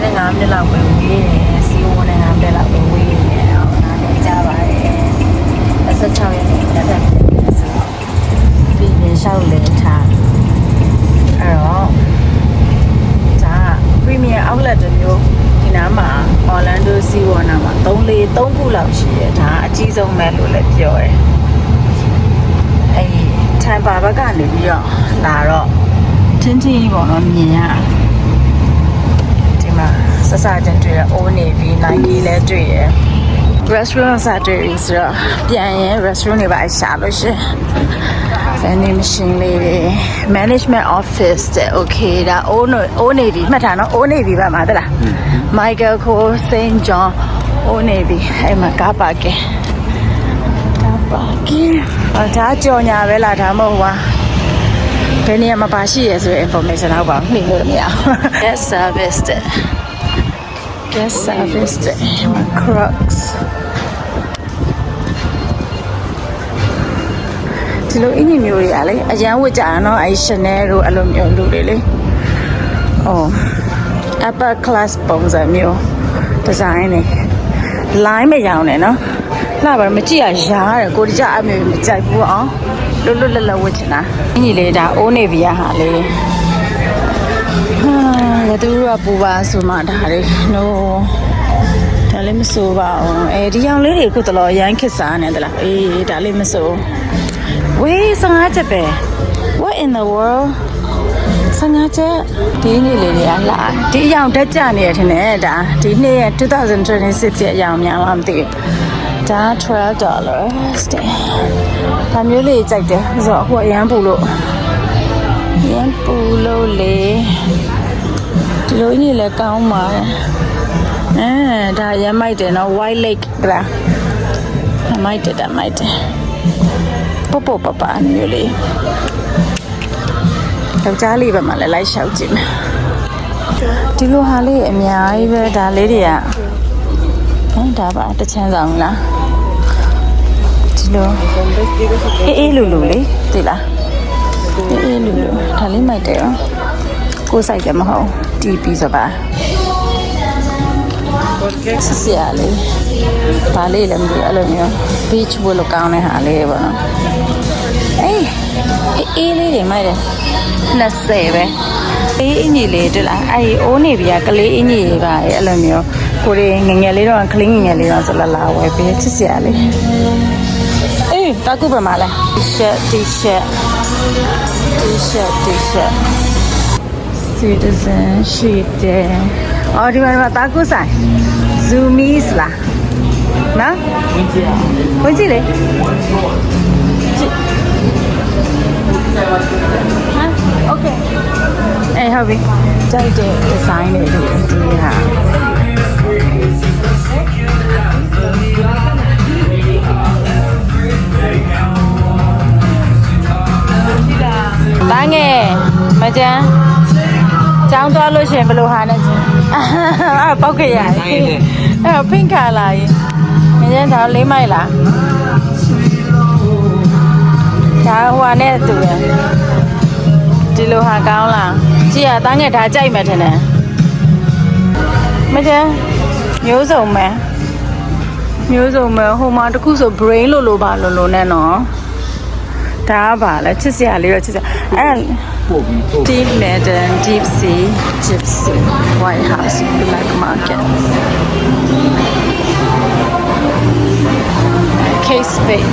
နဲ့9မိနစ်လောက်ပဲဝေးတယ်စီဝနဲ့9မိနစ်လောက်ပဲဝေးနေတယ်တော့နားနေကြပါတယ်16ရက်နေ့တက်တယ်ဆိုတော့ဒီနေ့ရှောက်လေထားအဲ့တော့ဒါ Premier Outlet တမျိုးဒီနားမှာ Orlando SeaWorld နားမှာ3ခုလောက်ရှိတယ်ဒါအကြီးဆုံးပဲလို့လည်းပြောတယ်အဲ့ထိုင်ပါဘက်ကနေပြီးတော့လာတော့ချင်းချင်းပေါ့နော်မြင်ရဒီမှာစစချင်းတွေ့ရအိုးနေပြီး Nike လည်းတွေ့ရ restaurant စတွေ့ပြီဆိုတော့ပြန်ရင် restaurant တွေပါရှာလို့ရှင် vending machine လေးတွေ management office တဲ့ okay ဒါအိုးနေပြီမှတ်ထားနော်အိုးနေပြီပါမှာတလား Michael Kors St. John အိုးနေပြီအဲ့မှာကားပါကင်ဒါကြော်ညာပဲလားဒါမဟုတ်ပါဘယ်နေရာမှာပါရှိရဆိုတဲ့ information တော့ပါနှိမ့်လို့မရဘူး guest service တဲ့ Crocs ဒီလိုအင်ဂျင်မျိုးတွေကလေအရန်ဝတ်ကြတာနော်အဲ Chanel တို့အဲ့လိုမျိုးလူတွေလေupper class ပုံစံမျိုး design တွေ line မရောင်နဲ့နော်လှပါမကြည့်ရရတယ်ကိုတကြအမျိုးမကြိုက်ဘူးအောင်လွတ်လပ်ဝတ်ချင်တာအင်ကြီးလေးဒါအိုးနေဗီယာဟာလေရတူရပူပါဆိုမှဒါလေး no ဒါလေးမစိုးပါအောင်ဒီရောင်လေးတွေခုတလောရမ်းခစ်စားနေတယ်လားအေးဒါလေးမစိုးဝေး15ချက်ပဲ what in the world 15ချက်ဒီနေ့လေးတွေကလာဒီအရောင်တက်ကြနေရထင်တယ်ဒါဒီနေ့ရဲ့2026ရဲ့အရောင်များမှမသိဘူးဒါ$12တဲ့ဒါမျိုးလေးကြိုက်တယ်ဆိုတော့အခုအရန်ပူလို့လေဒီလိုကြီးလည်းကောင်းပါတယ်ဒါရမ်းမိုက်တယ်နော် white lake ကလားမိုက်တယ်ပို့ပပမျိုးလေးယောက်ျားလေးပဲမှလည်းလိုက်လျှောက်ကြည့်မယ်ဒီလိုဟာလေးအများကြီးပဲဒါလေးတွေကဒါပါတချမ်းဆောင်လားဒီလိုအေးလူလေးသိလားအေးလူဒါလေးမိုက်တယ်ရောကိုယ်ဆိုင်တယ်မဟုတ်တီးပြီးဆိုပါဆရာလေးဒါလေးလည်းမသိအဲ့လိုမျိုး beach ဝလို့ကောင်းတဲ့ဟာလေးပေါ့နော်အေးလေးတွေမိုက်တယ်20ပဲအေးအင်ကြီးလေးတွေ့လားအဲ့အိုးနေပြီကလေးအင်ကြီးပါအဲ့လိုမျိုးကိုရီငငယ်လေးတော့ကလေးငငယ်လေးတော့ဆိုလာဝယ်ပေးချစ်စရာလေးအေးတကူပဲမလား t-shirt citizen ရှိတယ်အော်ဒီမှာတကူဆိုင် Zoomies လားနော်ဝင်ကြည့်လေโอเคဟုတ်ပြီကြိုက်တဲ့ design တွေဒီဟာတာငယ်မကျန်းကျောင်းသွားလို့ရှင်ဘယ်လိုဟာနဲ့ချင်းပောက်ခဲ့ရတယ်ပင်ခါလာရင်မကျန်းတော့လေးမိုက်လားဒါဟိုဟာနဲ့တူတယ်ဒီလိုဟာကောင်းလားကြည့်ရတာငယ်ဒါကြိုက်မှထင်တယ်မကျန်းမျိုးစုံမယ်ဟိုမှာတခုဆို brain လို့ပါလို့နဲ့နော်ဒါပါလဲချစ်စရာလေးတော့ချစ်စရာအဲ့ Deep Madden Deep Sea Gypsy White House Black Market Case Bay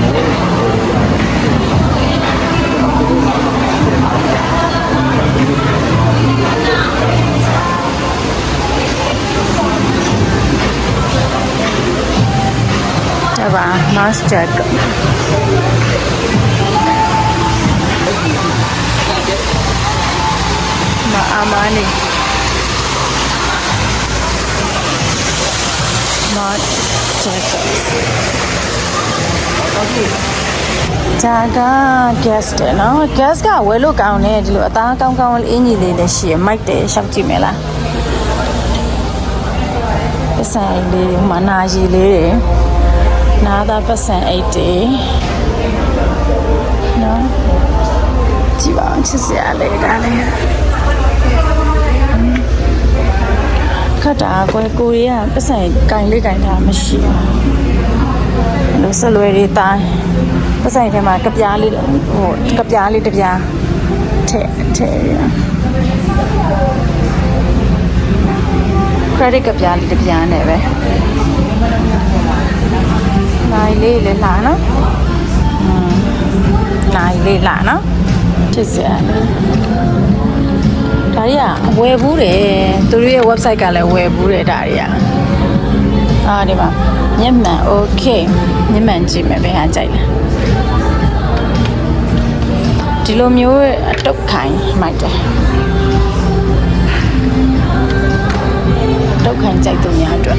Coba Mas jaga Ma amani Mas jaga Okay jaga gas တယ်နော် gas ကဝယ်လို့ကောင်းတယ်ဒီလိုအသားကောင်းလေးအင်ကြီးလေးလည်းရှိရမိုက်တယ်ရှောက်ကြည့်မယ်လားပဆိုင်လေးမနာကြီးလေးတွေနာသာပတ်စံ80နော်ကြည့်ပါချစ်စရာလေးဒါလေး ခတ်တာကွယ်ကိုရီးယားပတ်ဆိုင်ကင်လေးကင်တာမရှိဘူးလို့ဆက်လွယ်တွေတိုင်းပတ်ဆိုင်ထဲမှာကပြားလေးဟိုကပြားလေးတစ်ပြားထဲရ credit ကပြားလေးတစ်ပြားနဲ့ပဲနိုင်လေးလေလာနော်နိုင်လေးလာနော်ချစ်စရာလေးဒါကြီးကဝယ်ဘူးတယ်သူတို့ရဲ့ website ကလည်းဝယ်ဘူးတယ်ဒါကြီးကဒီမှာမျက်မှန် okay မျက်မှန်ကြည့်မယ်ဘယ်ဟာကြိုက်လဲဒီလိုမျိုးအတုတ်ခိုင်မိုက်တယ်တုတ်ခိုင်ကြိုက်သူများအတွက်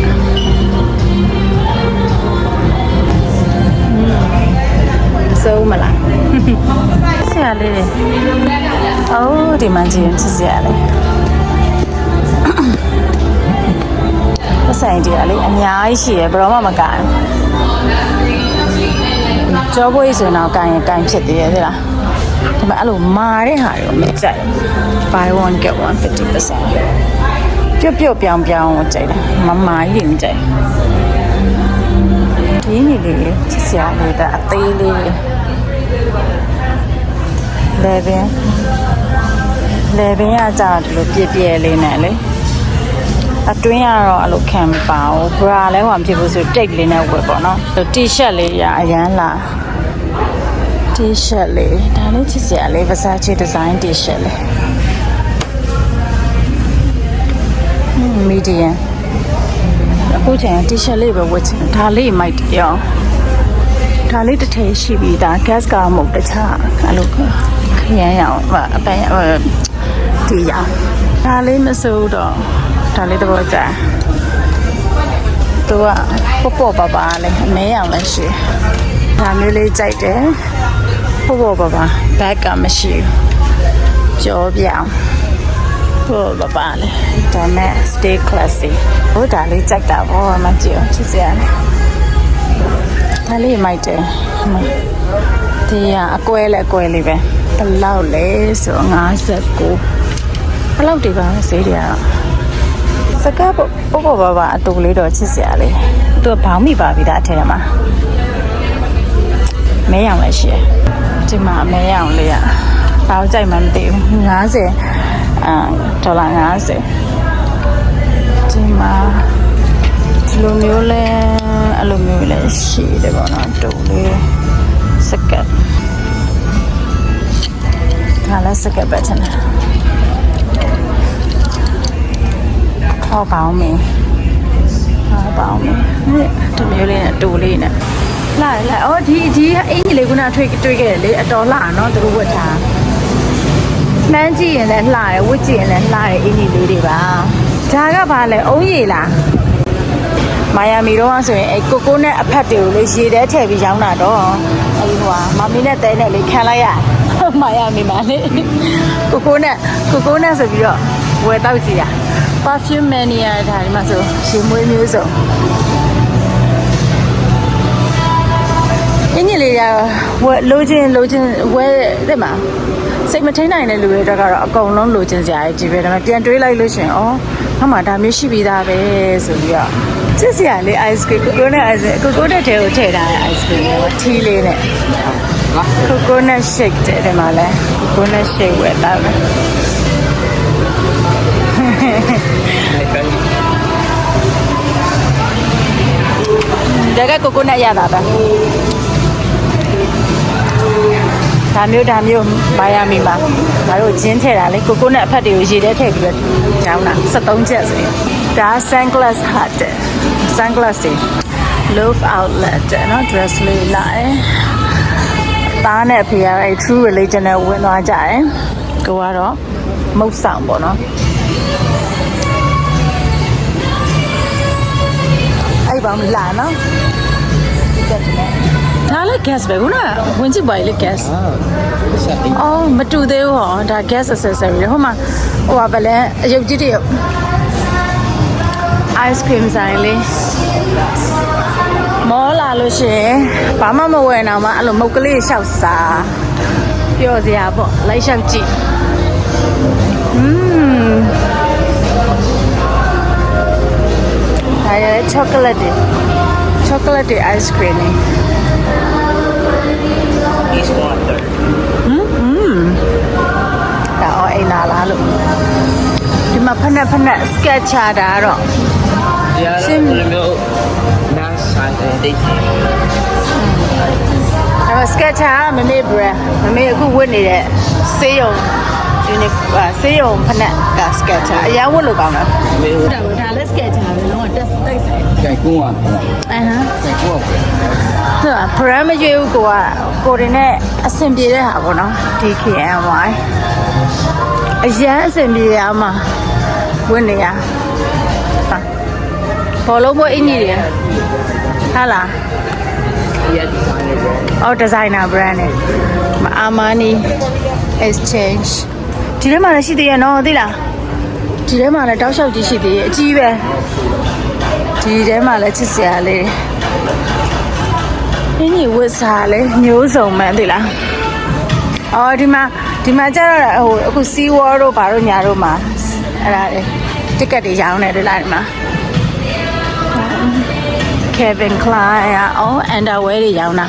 စိုးမလားဆရာလေးတွေအိုးဒီမှကြည့်ရင်ချစ်စရာလေးဆိုင်တီကလေအများကြီးရှိရဘယ်တော့မှမကန်ကြောပွေးဆိုတော့ကန်ရင်ကန်ဖြစ်သေးရဲ့ဒီလားဒါပေမဲ့အဲ့လိုမာတဲ့ဟာတွေမကြိုက် buy one get one 50%ပြုတ်ပြောင်ကိုကြိုက်တယ်မမာကြီးတွေမကြိုက်ဒီနေ့လေးချစ်စရာလေးဒါအသေးလေးလေပင်ကကြာတယ်လို့ပြဲလေးနဲ့လေအတွင်းကတော့အဲ့လိုခံမပါဘူး bra လဲဟောမဖြစ်ဘူးဆိုတိတ်လေးနဲ့ဝယ်ပေါ့နော် T-shirt လေးရအရန်လာ T-shirt လေးဒါလေးချစ်စရာလေး Versace design T-shirt လေးmedium အခုချိန် T-shirt လေးပဲဝတ်ချင်ဒါလေးမိုက်တယ်အောင်ဒါလေးတစ်ထည်ရှိပြီးဒါ gas ကမဟုတ်တခြားအဲ့လိုခရမ်းရအောင်အပန်းဒီရဒါလေးမစိုးတော့ဒါလေးတော့ကြာသူကပေါ့ပါပါလေးအမဲအောင်လည်းရှိဒါမျိုးလေးကြိုက်တယ်ပေါ့ပါပါဘက်ကမရှိဘူးကြောပြောင်ပေါ့ပါလေးဒါနဲ့ stay classy ဟိုဒါလေးကြိုက်တာဘောမကြည့်အောင်ချစ်စရာဒါလေးမိုက်တယ်ဒီကအကွဲလေးပဲဘယ်လောက်လဲဆို59ဘယ်လောက်ဒီပါဈေးတွေကတော့စကားပေါ့ပါအတူလေးတော့ချစ်စရာလေးသူကဘောင်းမိပါပြီဒါအထက်မှာမဲရောင်လည်းရှိတယ်ဒီမှာမဲရောင်လေးကဘာလို့ကြိုက်မှမသိဘူး50ဒေါ်လာ50ဒီမှာဒီလိုမျိုးလဲအဲ့လိုမျိုးလဲရှိတယ်ပေါ့နော်တူလေးစကတ်ဒါလည်းစကတ်ပဲချင်တယ်ဟောပေါင်းမင်းဒီမျိုးလေးနဲ့တူလေးနဲ့လာအော်ဒီအင်ကြီးလေးခုနတွေ့ခဲ့တယ်လေအတော်လှနော်သူတို့ဝတ်ထားနှမ်းကြည့်ရင်လည်းလှတယ်ဝတ်ကြည့်ရင်လည်းလှတယ်အင်ကြီးလေးတွေပါဒါကဘာလဲအုံးရည်လားမိုင်ယာမီတော့ဆိုရင်ကိုကိုနဲ့အဖက်တွေကိုလေရေထဲထည့်ပြီးရောင်းတာတော့အဲဒီဟိုမမီနဲ့တဲနဲ့လေခံလိုက်ရမိုင်ယာမီမှာလေကိုကိုနဲ့ဆိုပြီးတော့ဝယ်တောက်ကြည့်ရperfume mania ဒါဒီမှာဆိုရေမွေးမျိုးစုံအင်းကြီးလေးကဝယ်လိုချင်ဝယ်တဲ့မှာစိတ်မထိန်နိုင်တဲ့လူတွေတော့ကတော့အကုန်လုံးလိုချင်စရာကြီးပဲဒါပေမဲ့ပြန်တွေးလိုက်လို့ရှင်ဩဟောမှာဒါမျိုးရှိပြီးသားပဲဆိုပြီးတော့ချစ်စရာလေး ice cream ကိုနဲ့ ice cream ကိုနဲ့ထဲကိုထည့်ထားတဲ့ ice cream ကိုထီးလေးနဲ့ကိုနဲ့ shake တဲ့ဒီမှာလဲကိုနဲ့ shake ဝယ်တာပဲဒါကကိုကိုနဲ့ရတာပဲဒါမျိုးမိုင်ယာမီမှာငါတို့ကျင်းထည့်တာလေကိုကိုနဲ့အဖက်တွေကိုရေထဲထည့်ပြီးတော့ရောင်းတာ73ကျပ်ဆိုရင်ဒါ sunglass hat sunglass တွေ love outlet နော် dress လေးလာတယ်သားနဲ့အဖေကအဲ true religion နဲ့ဝင်သွားကြတယ်ကိုကတော့မုတ်ဆောင်ပေါ့နော်အဲ့ဘာမလာနော်ဒါလည်း gas ပဲခုနကဝင်ကြည့်ပါလေ gas အော်မတူသေးဘူးဟောဒါ gas accessory ဟိုမှာဟိုကဘလဲအယုတ်ကြီးတွေ ice cream ဆိုင်လေးမောလာလို့ရှိရင်ဘာမှမဝယ်တော့မှအဲ့လိုမုတ်ကလေးရှောက်စားပျော်စရာပေါ့လိုက်ရှောက်ကြည့် chocolate တွေ chocolate တွေ ice cream တွေ Each 1/3. ဒါအော်အိမ်လာလားလို့ဒီမှာဖက်နဲ့ sketch ချတာတော့ Yeah, Sim. nice size and they အဲ့ sketch ချမမေ brand မမေအခုဝတ်နေတဲ့ဆေးရုံ uniform ဆေးရုံဖက်နဲ့က sketch ချအရင်ဝတ်လို့ကောင်းတာဒါလည်း sketch ချပဲလုံးဝ test တိုက်ဆိုင် Cái cua. ဟမ် Cái cua. သူက brand မရွေးဘူးကိုတွေနဲ့အဆင်ပြေတဲ့ဟာပေါ့နော် DKNY အရင်အဆင်ပြေရမှာဝင်နေရဘောလုံးပွဲအင်ကြီးတွေဟာလား Yeah, designer brand. အော် designer brand နဲ့အာမာနီ exchange ဒီထဲမှာလည်းရှိသေးရဲ့နော်သိလားဒီထဲမှာလည်းတောက်လျှောက်ကြီးရှိသေးရဲ့အကြီးပဲဒီထဲမှာလည်းချစ်စရာလေးအင်းကြီးဝတ်စားလေမျိုးစုံမှန်းသိလားအော်ဒီမှာကျတော့ဟိုအခု Sea World တို့ဘာတို့ညာတို့မှာအဲ့ဒါလေတစ်ကက်တွေရောင်းနေတယ်လားဒီမှာ Kevin Klein အော် underwear တွေရောင်းတာ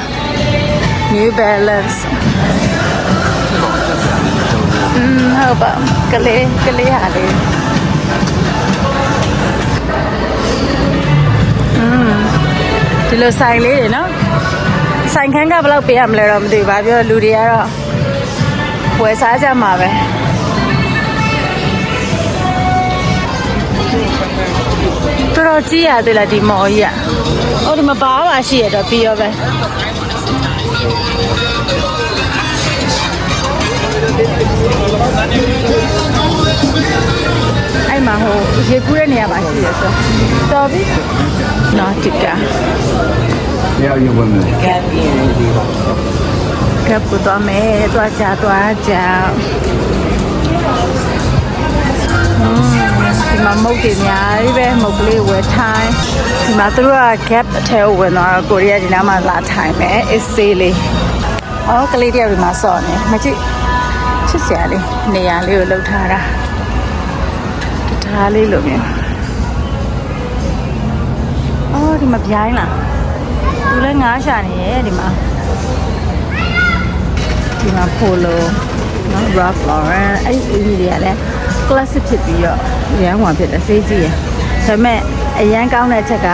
New Balance ဟုတ်ပါကလေးဟာလေးဒီလိုဆိုင်လေးတွေနော်ဆိုင်ခန်းကဘယ်လောက်ပေးရမလဲတော့မသိဘူးဘာပြောလူတွေကတော့ဝယ်စားကြမှာပဲတော်တော်ကြီးရတယ်လားဒီမော်ကြီးอ่ะဟိုဒီမှာဘာမှရှိရတော့ပြီးရောပဲအဲ့မှာဟိုရေကူးတဲ့နေရာမှာရှိရဆိုတော်ပြီနော်တိက Yeah, you women. Cat in the ကပ်ပတော့မဲသွားကြဒီမှာမုတ်တွေအများကြီးပဲမုတ်ကလေးဝယ်ထိုင်းဒီမှာသူတို့က gap အထဲကိုဝင်သွားတော့ကိုရီးယားဒီနားမှာလာထိုင်မယ် is silly အော်ကလေးတယောက်ဒီမှာစော့နေမကြည့်ချစ်စရာလေးနေရာလေးကိုလှုပ်ထားတာထားလေးလိုမျိုးအော်ဒီမှာပြိုင်းလားသူလည်းငားရှာနေရဲ့ဒီမှာပိုလိုနော် Ralph Lauren အဲ့ဒီအကြီးတွေကလည်း classic ဖြစ်ပြီးတော့ရမ်းဟွာဖြစ်တယ်စေးကြီးရယ်ဒါပေမဲ့အရန်ကောင်းတဲ့ချက်က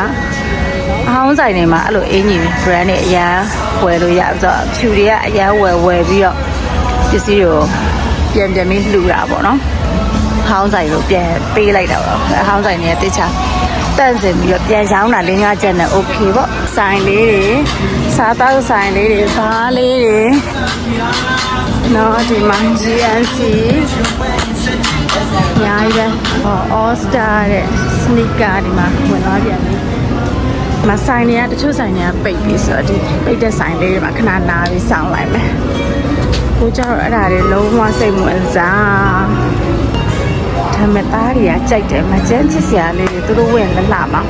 အဟောင်းဆိုင်တွေမှာအဲ့လိုအင်ကြီး brand တွေအရန်ဝယ်လို့ရဆိုတော့ဖြူတွေကအရန်ဝယ်ပြီးတော့ပစ္စည်းကိုပြန်ပြီးလှူတာပေါ့နော်ဟောင်းဆိုင်ကိုပြန်ပေးလိုက်တာပေါ့အဟောင်းဆိုင်တွေကတိကျတန့်စင်ပြီးတော့ပြန်ရောင်းတာ၄-၅ချက်နဲ့ okay ပေါ့ဆိုင်လေးတွေစားတောက်ဆိုင်လေးတွေဘားလေးတွေနော်ဒီမှာ GNC ညာကြီးပဲဟော All Star တဲ့ sneaker ဒီမှာဝင်သွားပြန်ပြီမဆိုင်တွေကတချို့ဆိုင်တွေကပိတ်ပြီဆိုတော့ဒီပိတ်တဲ့ဆိုင်လေးတွေမှာခဏနားပြီးစောင့်လိုက်မယ်ကိုကျတော့အဲ့ဒါတွေလုံးဝစိတ်ဝင်စားဒါပေမဲ့သားတွေကကြိုက်တယ်မကျန်းချစ်စရာလေးတွေသူတို့ဝင်လှလှမှာ